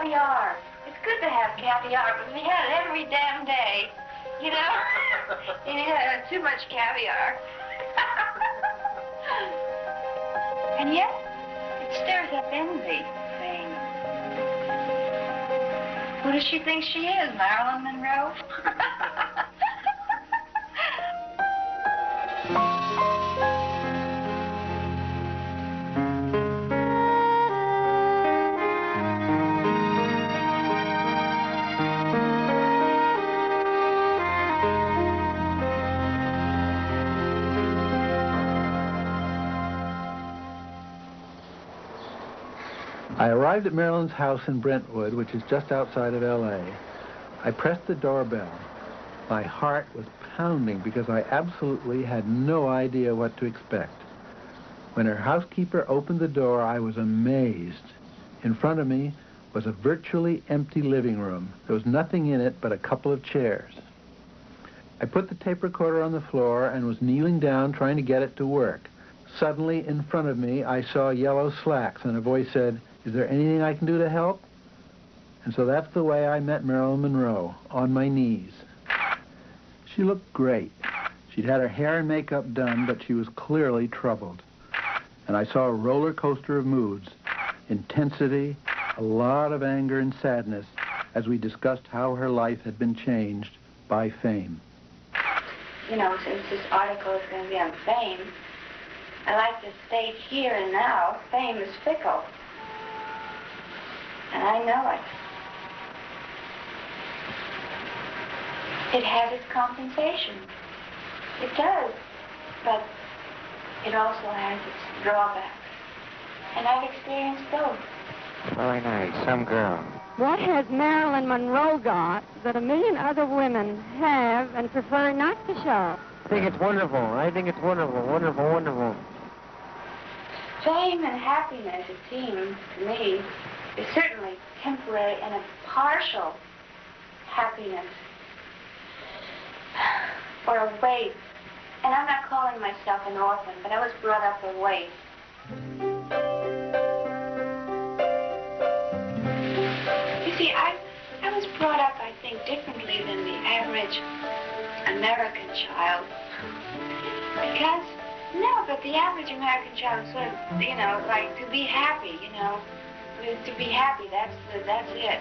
caviar. It's good to have caviar, but we had it every damn day. You know? You had too much caviar. And yet, it stirs up envy, fame. Who does she think she is, Marilyn Monroe? I arrived at Marilyn's house in Brentwood, which is just outside of L.A. I pressed the doorbell. My heart was pounding because I absolutely had no idea what to expect. When her housekeeper opened the door, I was amazed. In front of me was a virtually empty living room. There was nothing in it but a couple of chairs. I put the tape recorder on the floor and was kneeling down trying to get it to work. Suddenly, in front of me, I saw yellow slacks, and a voice said, "Is there anything I can do to help?" And so that's the way I met Marilyn Monroe, on my knees. She looked great. She'd had her hair and makeup done, but she was clearly troubled. And I saw a roller coaster of moods, intensity, a lot of anger and sadness, as we discussed how her life had been changed by fame. You know, since this article is going to be on fame, I like to state here and now, fame is fickle. And I know it. It has its compensations. It does. But it also has its drawbacks. And I've experienced both. Very nice. Some girl. What has Marilyn Monroe got that a million other women have and prefer not to show? I think it's wonderful. I think it's wonderful, wonderful, wonderful. Fame and happiness, it seems to me, is certainly temporary and a partial happiness, or a waif. And I'm not calling myself an orphan, but I was brought up a waif. You see, I was brought up, I think, differently than the average American child. Because, no, but the average American child sort of, you know, like to be happy, you know. To be happy, that's it.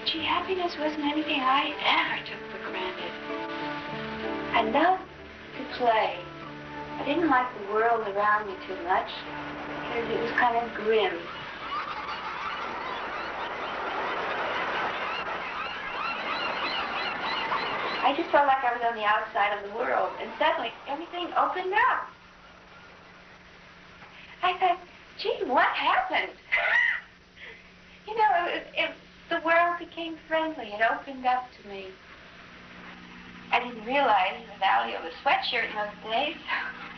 Gee, happiness wasn't anything I ever took for granted. I loved to play. I didn't like the world around me too much because it was kind of grim. I just felt like I was on the outside of the world, and suddenly everything opened up. I thought, gee, what happened? You know, the world became friendly. It opened up to me. I didn't realize the value of a sweatshirt in those days.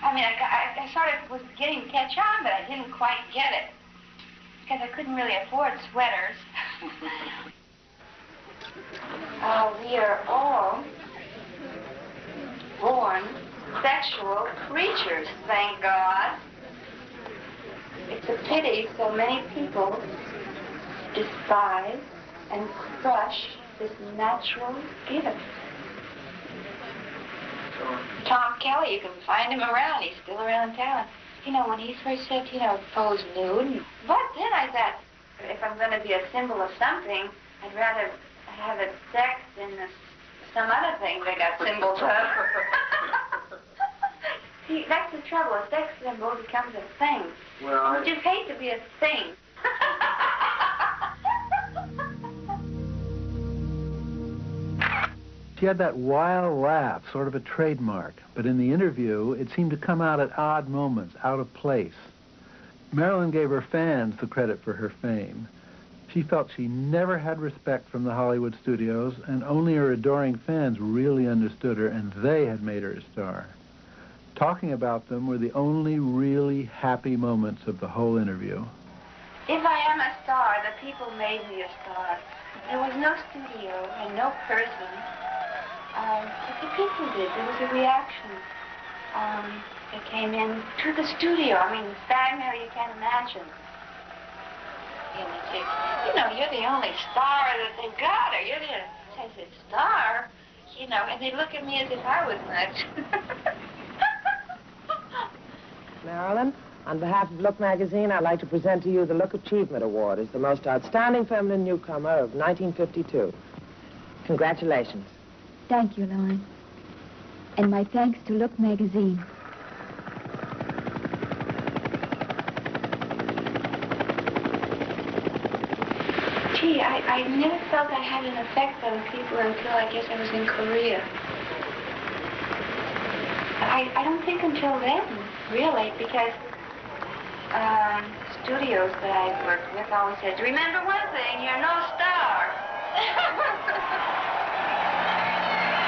I mean, I sort of was beginning to catch on, but I didn't quite get it. Because I couldn't really afford sweaters. We are all born sexual creatures, thank God. It's a pity so many people despise and crush this natural gift. Tom Kelly, you can find him around. He's still around town. You know, when he first said, you know, pose nude. But then I thought, if I'm going to be a symbol of something, I'd rather have it sex than some other thing they got symbols of. See, that's the trouble. A sex symbol becomes a thing. Well, I just hate to be a thing. She had that wild laugh, sort of a trademark, but in the interview, it seemed to come out at odd moments, out of place. Marilyn gave her fans the credit for her fame. She felt she never had respect from the Hollywood studios, and only her adoring fans really understood her, and they had made her a star. Talking about them were the only really happy moments of the whole interview. If I am a star, the people made me a star. There was no studio and no person. But the people did. There was a reaction that came in to the studio. I mean, standing there, you can't imagine. And they say, you know, you're the only star that they've got, or you're the sensitive star, you know, and they look at me as if I was nuts. Marilyn, on behalf of Look magazine, I'd like to present to you the Look Achievement Award as the most outstanding feminine newcomer of 1952. Congratulations. Thank you, Lauren. And my thanks to Look magazine. Gee, I never felt I had an effect on people until I guess I was in Korea. I don't think until then, really, because studios that I worked with always said, remember one thing, you're no star.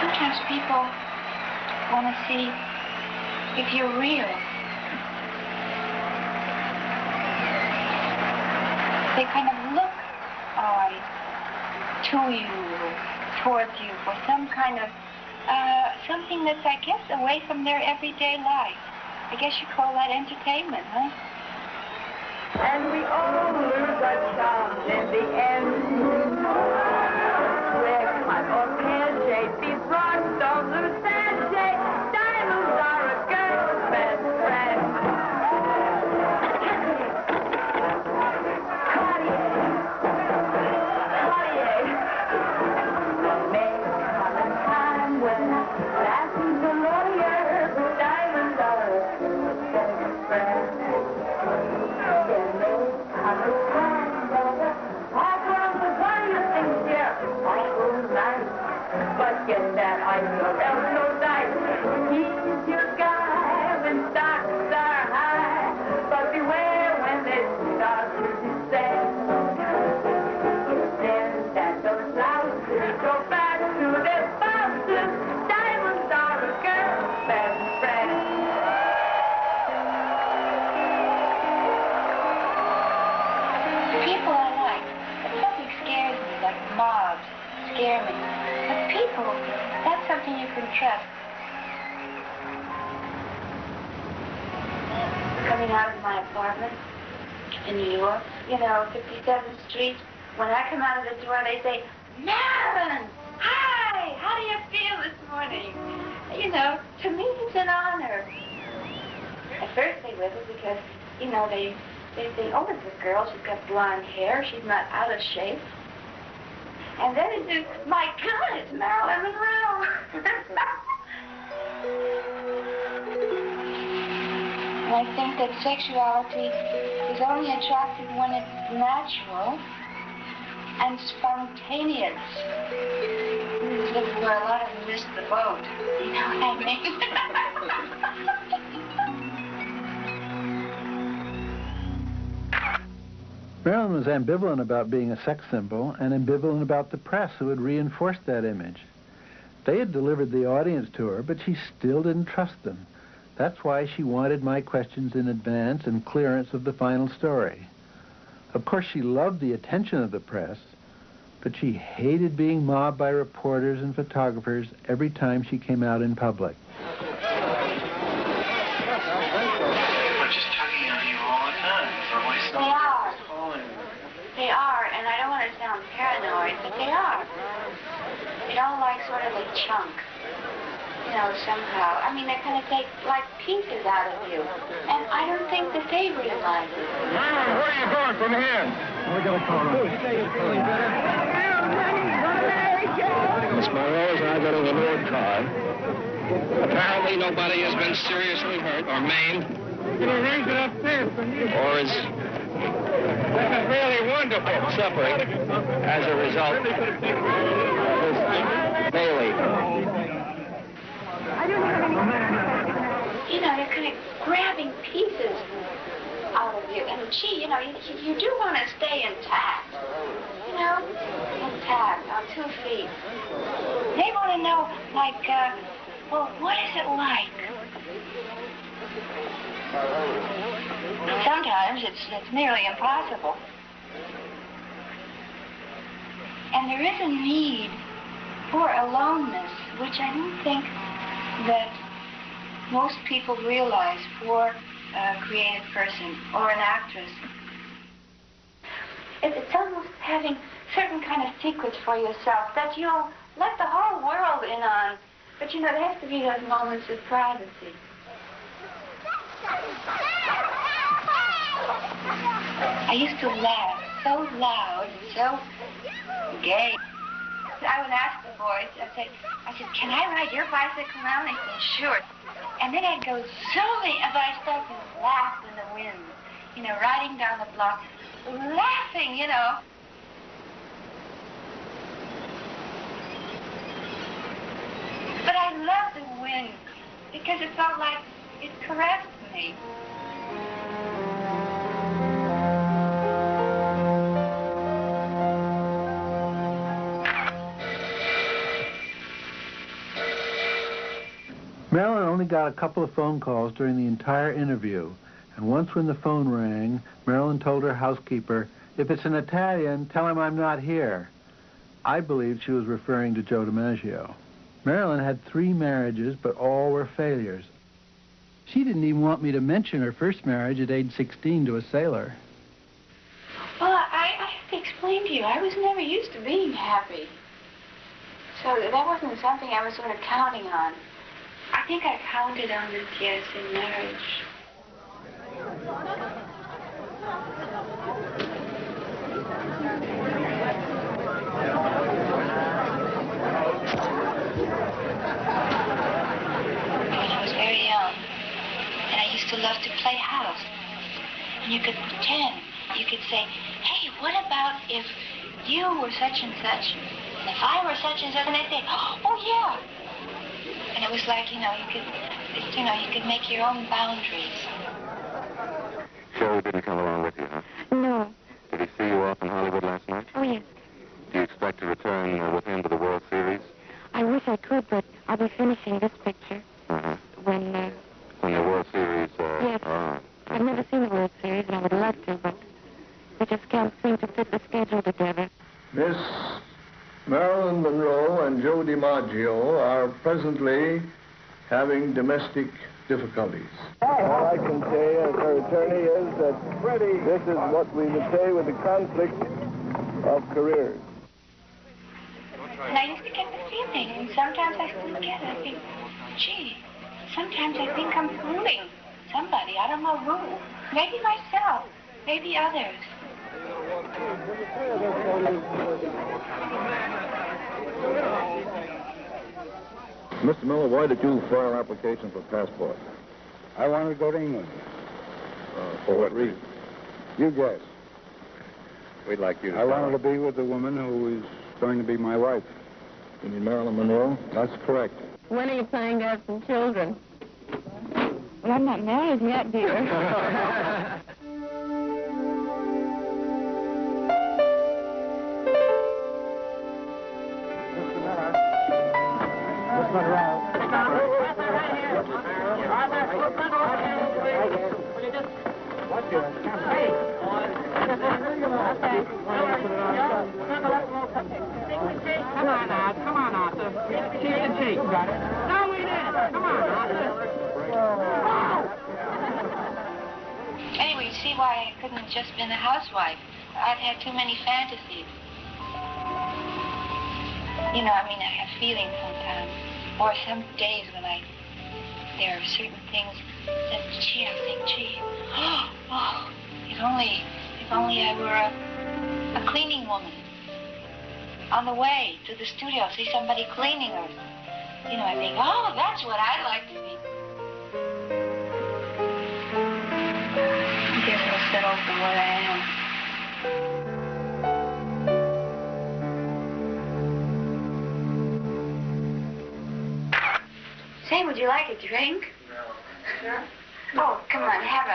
Sometimes people want to see if you're real. They kind of look to you, towards you, for some kind of, something that's, I guess, away from their everyday life. I guess you call that entertainment, huh? And we all lose our charms in the end. We're cut or pear-shaped, these rocks don't lose their shape. Diamonds are a girl's best friend. Scare me. But people, that's something you can trust. Coming out of my apartment in New York, you know, 57th Street, when I come out of the door, they say, Marilyn, hi, how do you feel this morning? You know, to me, it's an honor. At first they whistle because, you know, they think, oh, it's a girl, she's got blonde hair, she's not out of shape. And then it says, my God, it's Marilyn Monroe. And I think that sexuality is only attractive when it's natural and spontaneous. This is where a lot of them miss the boat. You know what I mean? Marilyn was ambivalent about being a sex symbol and ambivalent about the press who had reinforced that image. They had delivered the audience to her, but she still didn't trust them. That's why she wanted my questions in advance and clearance of the final story. Of course, she loved the attention of the press, but she hated being mobbed by reporters and photographers every time she came out in public. They are, and I don't want to sound paranoid, but they are. They don't like sort of a chunk, you know, somehow. I mean, they kind of take, like, pieces out of you. And I don't think that they realize it. Where are you going from here? We got a car. Miss Monroe and I got in a new car. Apparently nobody has been seriously hurt or maimed. Or is really wonderful suffering as a result of this Bailey. You know, they're kind of grabbing pieces out of you. And gee, you know, you do want to stay intact. You know, intact, on 2 feet. They want to know, like, well, what is it like? Sometimes it's nearly impossible. And there is a need for aloneness, which I don't think that most people realize for a creative person or an actress. It's almost having certain kind of secrets for yourself that you'll let the whole world in on. But, you know, there has to be those moments of privacy. I used to laugh so loud and so gay. I would ask the boys, I said, can I ride your bicycle now? And they said, sure. And then I'd go zooming, but I started to laugh in the wind, you know, riding down the block, laughing, you know. But I loved the wind because it felt like it caressed me. Marilyn only got a couple of phone calls during the entire interview, and once when the phone rang, Marilyn told her housekeeper, "If it's an Italian, tell him I'm not here." I believed she was referring to Joe DiMaggio. Marilyn had 3 marriages, but all were failures. She didn't even want me to mention her first marriage at age 16 to a sailor. Well, I have to explain to you, I was never used to being happy. So that wasn't something I was sort of counting on. I think I counted on it, yes, in marriage. When I was very young, and I used to love to play house. And you could pretend, you could say, hey, what about if you were such and such, and if I were such and such, and they'd say, oh, yeah. And it was like, you could make your own boundaries. Joe didn't come along with you, huh? No. Did he see you off in Hollywood last night? Oh, yes. Do you expect to return with him to the World Series? I wish I could, but I'll be finishing this picture when the World Series, yes. Oh. I've never seen the World Series, and I would love to, but we just can't seem to fit the schedule together. Miss Marilyn Monroe and Joe DiMaggio are presently having domestic difficulties. All I can say as her attorney is that this is what we would say with the conflict of careers. And I used to get the feeling, and sometimes I still get it. I think, gee, sometimes I think I'm fooling somebody. I don't know who. Maybe myself. Maybe others. Mr. Miller, why did you file an application for passport? I wanted to go to England. For what reason? You guess. We'd like you to I wanted to be with the woman who is going to be my wife. You mean Marilyn Monroe? That's correct. When are you planning to have some children? Well, I'm not married yet, dear. Come on now, sir. Cheek to cheek, got it? No, we didn't. Come on now. Anyway, you see why I couldn't have just been a housewife. I've had too many fantasies. You know, I mean, I have feelings sometimes. Or some days when there are certain things that, gee, I think, gee, oh, if only I were a cleaning woman. On the way to the studio, see somebody cleaning or, you know, I think, oh, that's what I'd like to be. I guess I'll settle for what I am. Say, would you like a drink? No. Oh, come on, have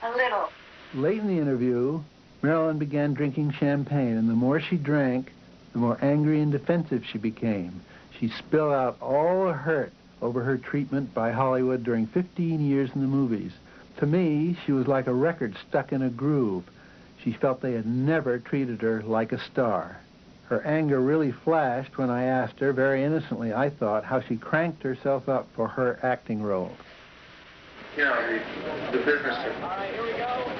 a little. Late in the interview, Marilyn began drinking champagne, and the more she drank, the more angry and defensive she became. She spilled out all the hurt over her treatment by Hollywood during 15 years in the movies. To me, she was like a record stuck in a groove. She felt they had never treated her like a star. Her anger really flashed when I asked her, very innocently, I thought, how she cranked herself up for her acting role. You know, the business of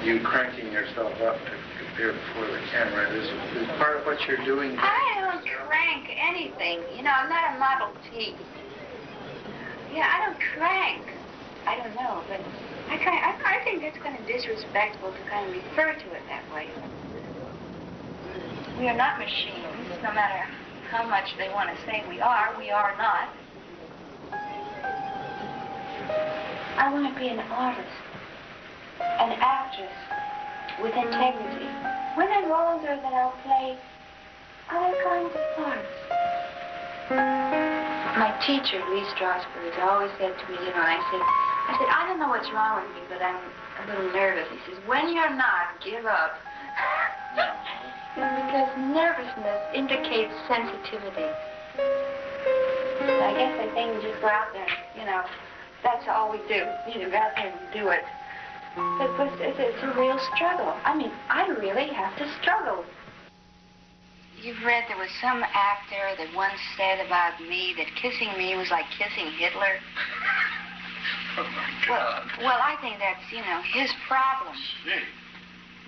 you cranking yourself up to appear before the camera. Is part of what you're doing? I don't crank anything. You know, I'm not a Model T. Yeah, I don't crank. I don't know, but I think that's kind of disrespectful to kind of refer to it that way. We are not machines, no matter how much they want to say we are not. I want to be an artist, an actress with integrity. When I'm older, then I'll play other kinds of parts. My teacher, Lee Strasberg, always said to me, you know, I said, I don't know what's wrong with me, but I'm a little nervous. He says, when you're not, give up. Because nervousness indicates sensitivity. I guess I think we just go out there, you know, that's all we do. You go out there and do it. But it's a real struggle. I mean, I really have to struggle. You've read there was some actor that once said about me that kissing me was like kissing Hitler. Oh, my God. Well, I think that's, you know, his problem. Gee.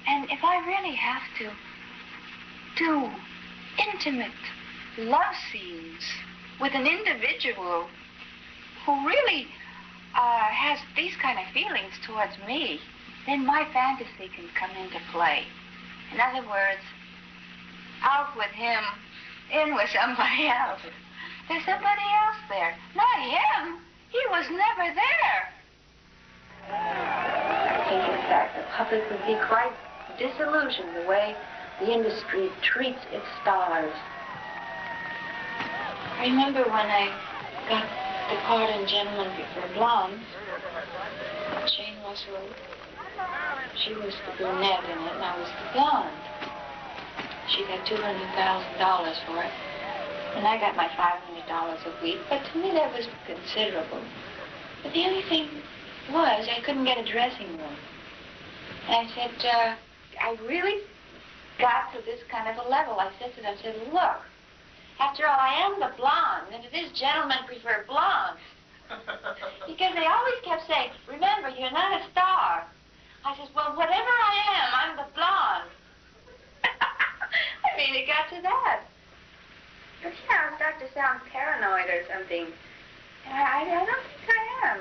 And if I really have to do intimate love scenes with an individual who really has these kind of feelings towards me, then my fantasy can come into play. In other words, out with him, in with somebody else. There's somebody else there, not him. He was never there. I think, in fact, the public would be quite disillusioned the way the industry treats its stars. I remember when I got the part in Gentlemen Prefer Blondes, Jane Russell, she was the brunette in it, and I was the blonde. She got $200,000 for it, and I got my $500 a week, but to me that was considerable. But the only thing was I couldn't get a dressing room. And I said, I really got to this kind of a level. I said to them, look, after all, I am the blonde, and it is Gentlemen Prefer Blondes. Because they always kept saying, remember, you're not a star. I said, well, whatever I am, I'm the blonde. I mean, it got to that. But, you know, I start to sound paranoid or something. I don't think I am.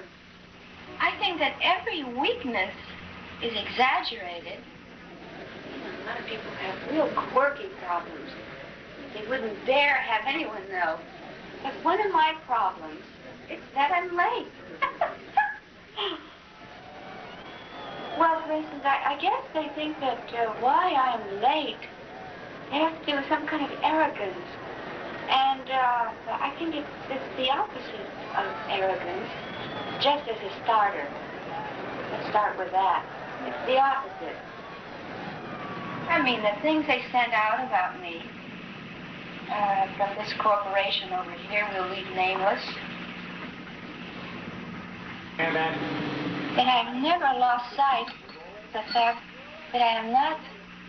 I think that every weakness is exaggerated. A lot of people have real quirky problems. They wouldn't dare have anyone know. But one of my problems is that I'm late. Well, for instance, I guess they think that why I'm late, they have to do with some kind of arrogance. And I think it's the opposite of arrogance, just as a starter. Let's start with that. It's the opposite. I mean, the things they sent out about me from this corporation over here, we'll leave nameless. And then? That I've never lost sight of the fact that I am not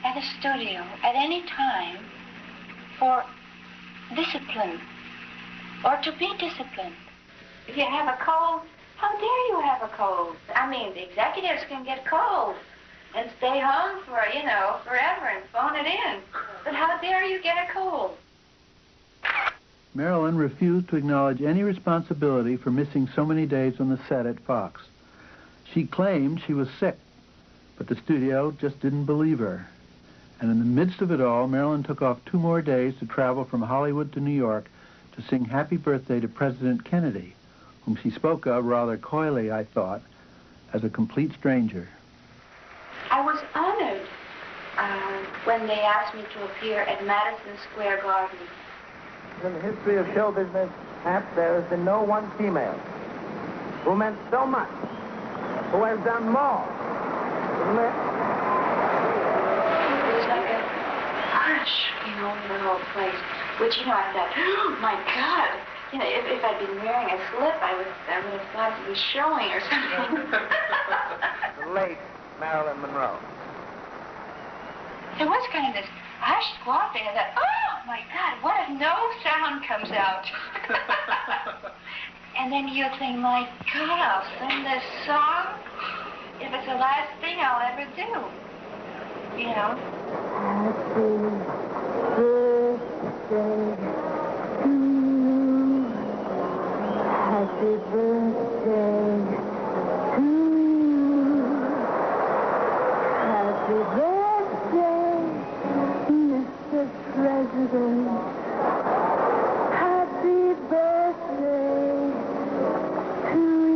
at a studio at any time for discipline or to be disciplined. If you have a cold, how dare you have a cold? I mean, the executives can get cold and stay home for, you know, forever and phone it in. But how dare you get a cold? Marilyn refused to acknowledge any responsibility for missing so many days on the set at Fox. She claimed she was sick, but the studio just didn't believe her. And in the midst of it all, Marilyn took off 2 more days to travel from Hollywood to New York to sing Happy Birthday to President Kennedy, whom she spoke of rather coyly, I thought, as a complete stranger. I was honored when they asked me to appear at Madison Square Garden. In the history of show business, perhaps there has been no one female who meant so much, who has done more. It's like a hush came over the whole place, which, you know, I thought, oh, my God. You know, if I'd been wearing a slip, I would have thought it was showing or something. The late Marilyn Monroe. There was kind of this hushed squawk there that, oh, my God, what if no sound comes out? And then you think, my God, I'll sing this song if it's the last thing I'll ever do. You know? Happy birthday to you. Happy birthday, Mr. President. Happy birthday to you.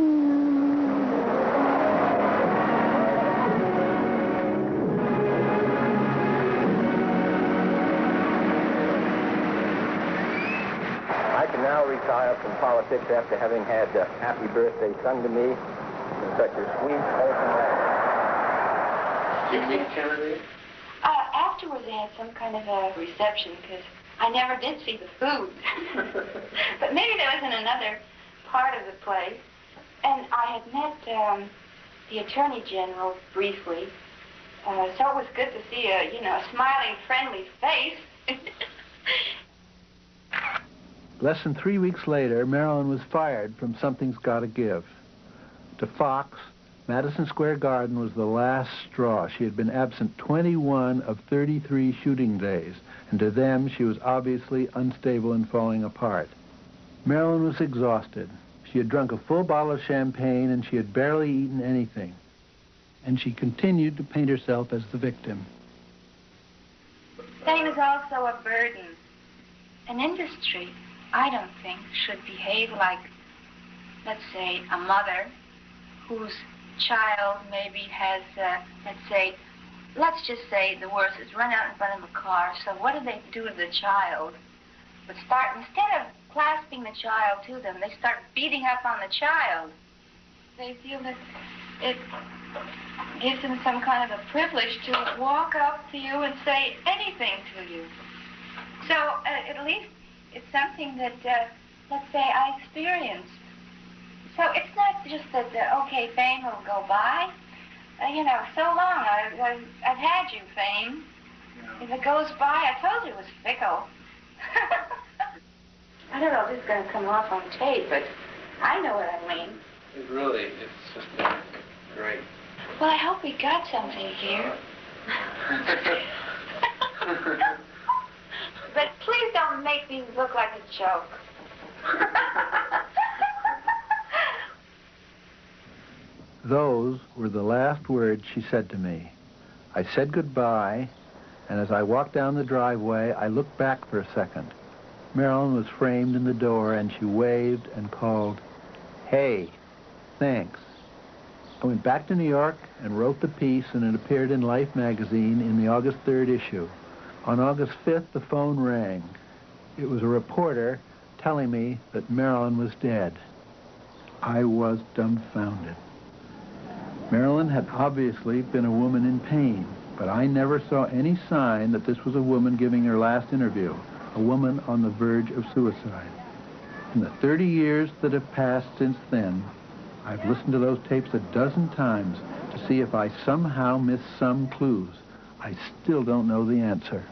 I can now retire from politics after having had happy birthday sung to me in such a sweet, wholesome way. Did you meet Kennedy? Afterwards, they had some kind of a reception, because I never did see the food. But maybe that was in another part of the play. And I had met the Attorney General briefly, so it was good to see a smiling, friendly face. Less than 3 weeks later, Marilyn was fired from Something's Gotta Give. To Fox, Madison Square Garden was the last straw. She had been absent 21 of 33 shooting days, and to them, she was obviously unstable and falling apart. Marilyn was exhausted. She had drunk a full bottle of champagne, and she had barely eaten anything. And she continued to paint herself as the victim. Fame is also a burden. An industry, I don't think, should behave like, let's say, a mother whose child maybe has, let's just say the worst is run out in front of a car. So what do they do to the child? But instead of clasping the child to them, they start beating up on the child. They feel that it gives them some kind of a privilege to walk up to you and say anything to you. So at least it's something that, let's say, I experienced. So it's not just that, okay, fame will go by. So long, I've had you, fame. If it goes by, I told you it was fickle. I don't know if this is going to come off on tape, but I know what I mean. It's just great. Well, I hope we got something here. But please don't make me look like a joke. Those were the last words she said to me. I said goodbye, and as I walked down the driveway, I looked back for a second. Marilyn was framed in the door, and she waved and called, "Hey, thanks." I went back to New York and wrote the piece, and it appeared in Life magazine in the August 3rd issue. On August 5th, the phone rang. It was a reporter telling me that Marilyn was dead. I was dumbfounded. Marilyn had obviously been a woman in pain, but I never saw any sign that this was a woman giving her last interview, a woman on the verge of suicide. In the 30 years that have passed since then, I've listened to those tapes a dozen times to see if I somehow missed some clues. I still don't know the answer.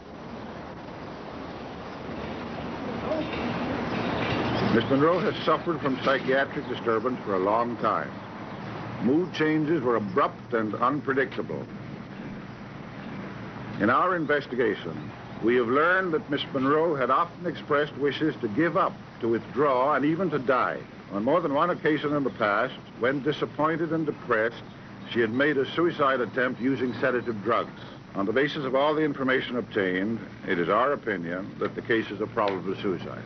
Miss Monroe has suffered from psychiatric disturbance for a long time. Mood changes were abrupt and unpredictable. In our investigation, we have learned that Miss Monroe had often expressed wishes to give up, to withdraw, and even to die. On more than one occasion in the past, when disappointed and depressed, she had made a suicide attempt using sedative drugs. On the basis of all the information obtained, it is our opinion that the case is a probable suicide.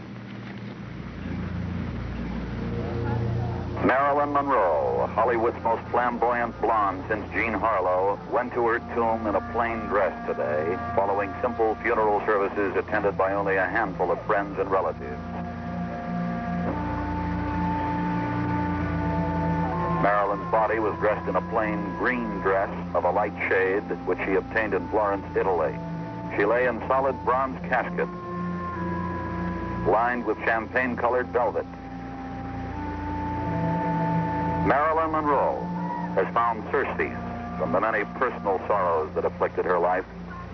Marilyn Monroe, Hollywood's most flamboyant blonde since Jean Harlow, went to her tomb in a plain dress today, following simple funeral services attended by only a handful of friends and relatives. Marilyn's body was dressed in a plain green dress of a light shade, which she obtained in Florence, Italy. She lay in solid bronze casket, lined with champagne-colored velvet. Marilyn Monroe has found surcease from the many personal sorrows that afflicted her life,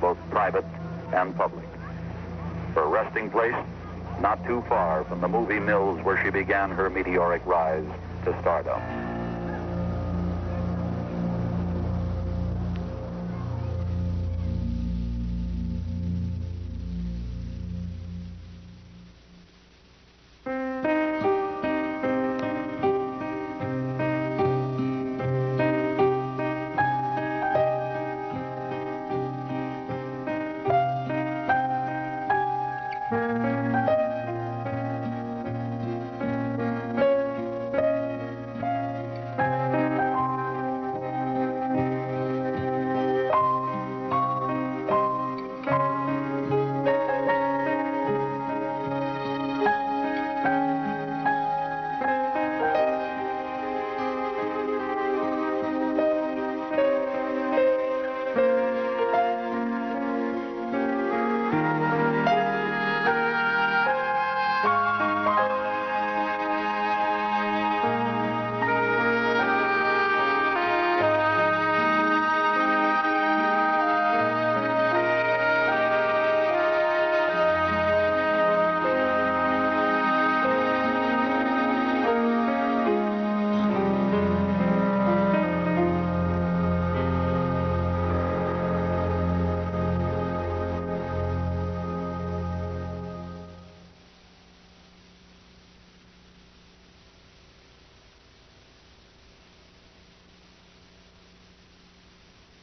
both private and public. Her resting place, not too far from the movie mills where she began her meteoric rise to stardom.